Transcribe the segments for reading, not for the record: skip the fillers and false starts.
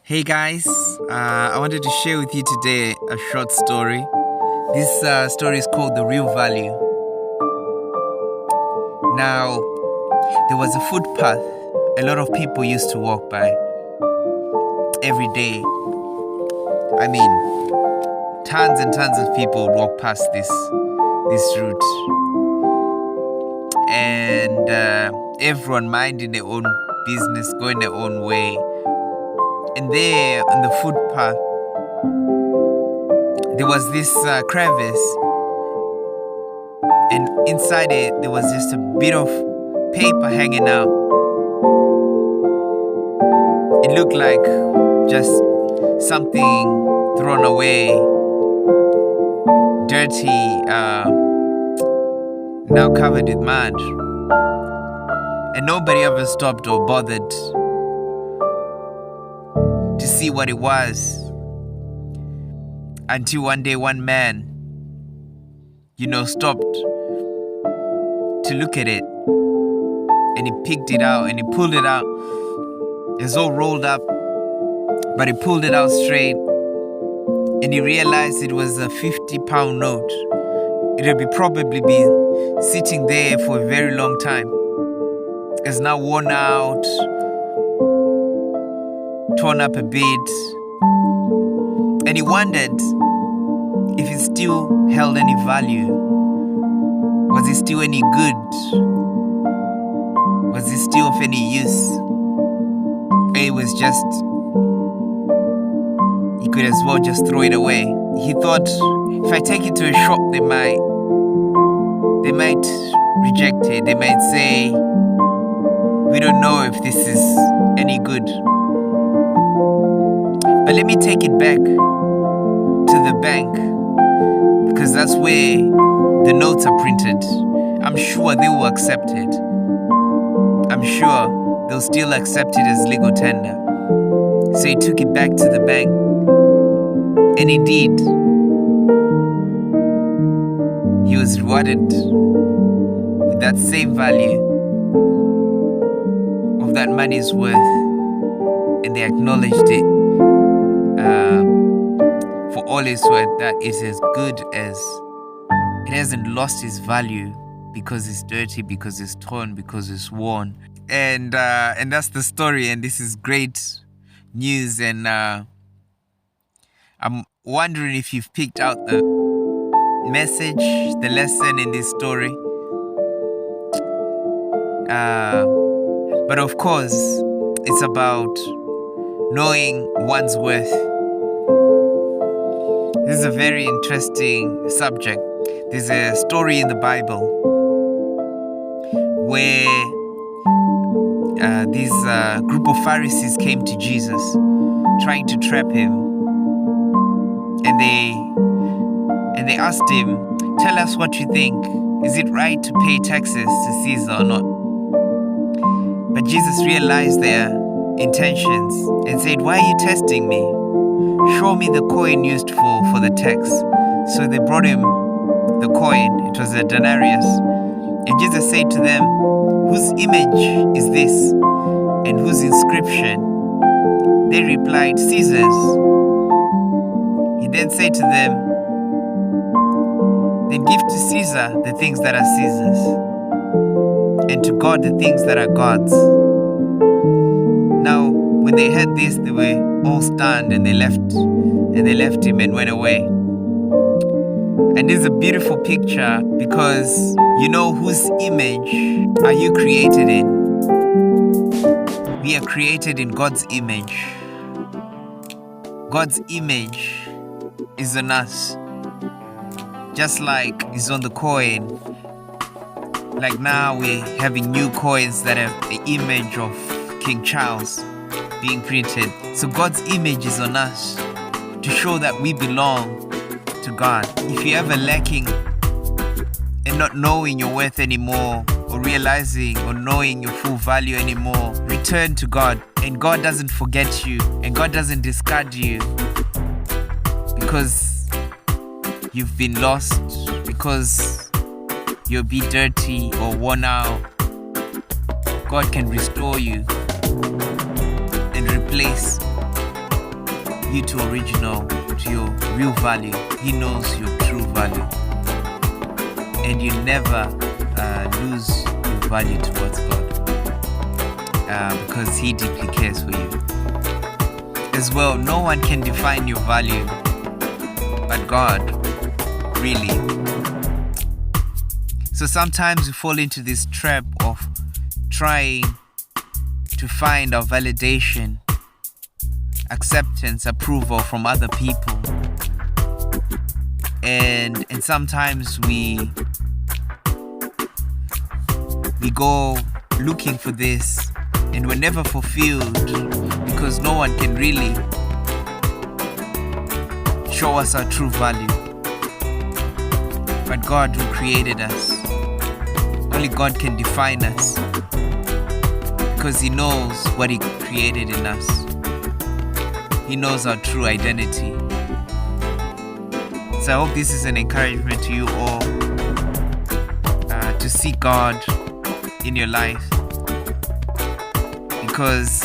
Hey guys, I wanted to share with you today a short story. This story is called The Real Value. Now, there was a footpath a lot of people used to walk by every day. I mean, tons and tons of people would walk past this route. And everyone minding their own business, going their own way. And there on the footpath, there was this crevice, and inside it there was just a bit of paper hanging out. It looked like just something thrown away, dirty, now covered with mud. And nobody ever stopped or bothered to see what it was, until one day one man, stopped to look at it, and he picked it out and he pulled it out. It's all rolled up, but he pulled it out straight, and he realized it was a 50-pound note. It had probably been sitting there for a very long time. It's now worn out, torn up a bit, and he wondered if it still held any value. Was it still any good? Was it still of any use? It was just, he could as well just throw it away. He thought, if I take it to a shop, they might reject it. They might say, we don't know if this is any good. But let me take it back to the bank, because that's where the notes are printed. I'm sure they will accept it. I'm sure they'll still accept it as legal tender. So he took it back to the bank. And indeed, he was rewarded with that same value of that money's worth. And they acknowledged it for all its worth, that is as good as, it hasn't lost its value because it's dirty, because it's torn, because it's worn. And that's the story, and this is great news. And I'm wondering if you've picked out the message, the lesson in this story. But of course, it's about knowing one's worth. This is a very interesting subject. There's a story in the Bible where this group of Pharisees came to Jesus trying to trap him. And they asked him, tell us what you think. Is it right to pay taxes to Caesar or not? But Jesus realized their intentions and said, why are you testing me? Show me the coin used for the tax. So they brought him the coin. It was a denarius. And Jesus said to them, whose image is this? And whose inscription? They replied, Caesar's. He then said to them, then give to Caesar the things that are Caesar's, and to God the things that are God's. Now, when they heard this, they were all stunned, and they left him and went away. And this is a beautiful picture, because whose image are you created in? We are created in God's image. God's image is on us, just like is on the coin. Like now we're having new coins that have the image of King Charles being printed. So God's image is on us to show that we belong to God. If you're ever lacking and not knowing your worth anymore, or realizing or knowing your full value anymore, return to God. And God doesn't forget you, and God doesn't discard you because you've been lost, because you're a bit dirty or worn out. God can restore you and replace you to your real value. He knows your true value. And you never lose your value towards God, because He deeply cares for you. As well, no one can define your value but God, really. So sometimes we fall into this trap of trying to find our validation, acceptance, approval from other people. And sometimes we go looking for this, and we're never fulfilled because no one can really show us our true value. But God, who created us, only God can define us, because He knows what He created in us. He knows our true identity. So I hope this is an encouragement to you all to seek God in your life, because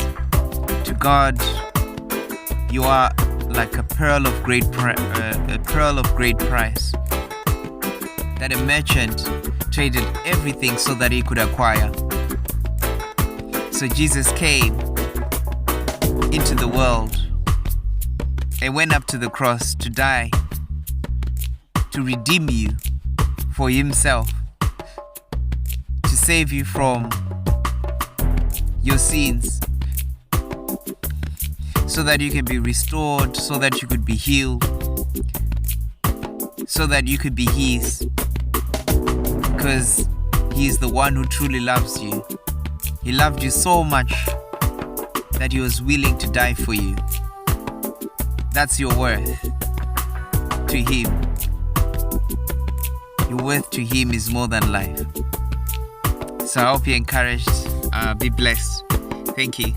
to God you are like a pearl of great price that a merchant traded everything so that he could acquire. So Jesus came into the world and went up to the cross to die, to redeem you for Himself, to save you from your sins, so that you can be restored, so that you could be healed, so that you could be His, because He is the one who truly loves you. He loved you so much that He was willing to die for you. That's your worth to Him. Your worth to Him is more than life. So I hope you're encouraged. Be blessed. Thank you.